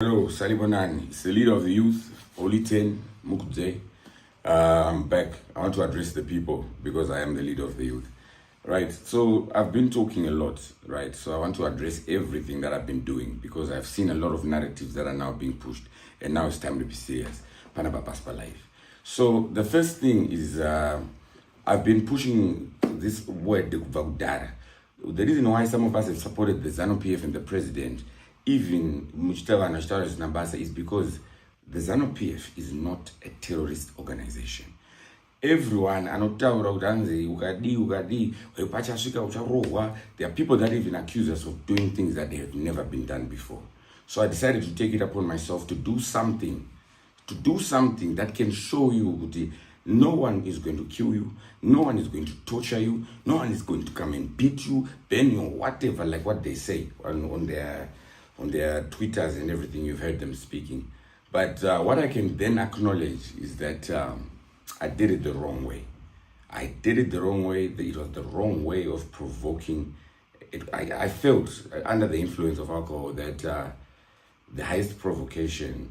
Hello, Salibonani. It's the leader of the youth, Oliten Mukudze. I'm back. I want to address the people because I am the leader of the youth. Right, so I've been talking a lot, right? So I want to address everything that I've been doing because I've seen a lot of narratives that are now being pushed, and now it's time to be serious. Panaba Paspa Life. So the first thing is I've been pushing this word, Vagudara. The reason why some of us have supported the ZANU-PF and the president, even Muchitava and Ashtaras Nambasa, is because the ZANU-PF is not a terrorist organization. Everyone, there are people that even accuse us of doing things that they have never been done before. So I decided to take it upon myself to do something that can show you that no one is going to kill you, no one is going to torture you, no one is going to come and beat you, burn you, whatever, like what they say on their Twitters and everything. You've heard them speaking. But what I can then acknowledge is that I did it the wrong way. I did it the wrong way. It was the wrong way of provoking. I felt under the influence of alcohol that the highest provocation,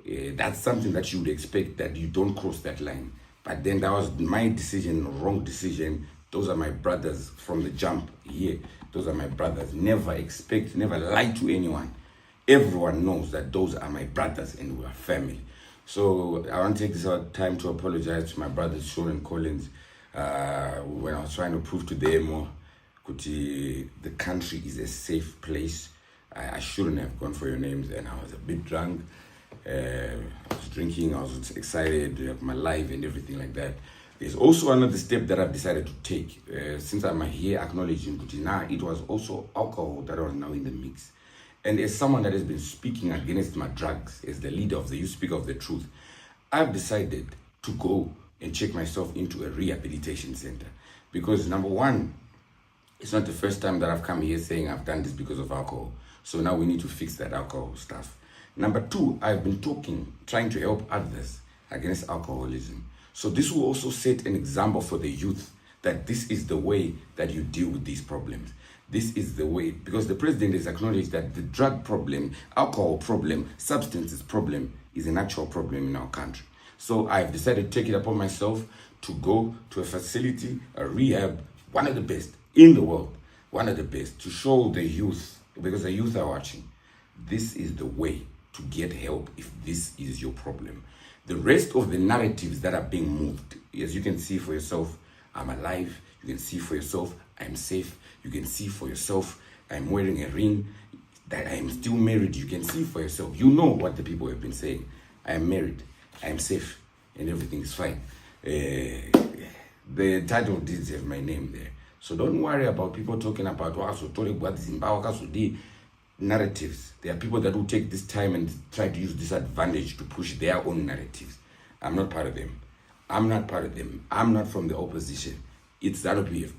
that's something that you would expect, that you don't cross that line. But then that was my decision, wrong decision. Those are my brothers from the jump here. Those are my brothers. Never lie to anyone. Everyone knows that those are my brothers and we're family. So I want to take this time to apologize to my brothers, Sean and Collins, when I was trying to prove to them that the country is a safe place. I shouldn't have gone for your names, and I was a bit drunk. I was drinking, I was excited of my life and everything like that. There's also another step that I've decided to take. Since I'm here acknowledging that now it was also alcohol that was now in the mix. And as someone that has been speaking against my drugs, as the leader of the Youth Speak of the Truth, I've decided to go and check myself into a rehabilitation center. Because number one, it's not the first time that I've come here saying I've done this because of alcohol. So now we need to fix that alcohol stuff. Number two, I've been trying to help others against alcoholism. So this will also set an example for the youth that this is the way that you deal with these problems. This is the way, because the president has acknowledged that the drug problem, alcohol problem, substances problem is an actual problem in our country. So I've decided to take it upon myself to go to a facility, a rehab, one of the best in the world, one of the best, to show the youth, because the youth are watching, this is the way to get help if this is your problem. The rest of the narratives that are being moved, as you can see for yourself, I'm alive. You can see for yourself, I'm safe. You can see for yourself, I'm wearing a ring, that I am still married. You can see for yourself. You know what the people have been saying. I am married, I am safe, and everything is fine. The title deeds have my name there. So don't worry about people talking about narratives. There are people that will take this time and try to use this advantage to push their own narratives. I'm not part of them. I'm not part of them. I'm not from the opposition. It's ZANU-PF.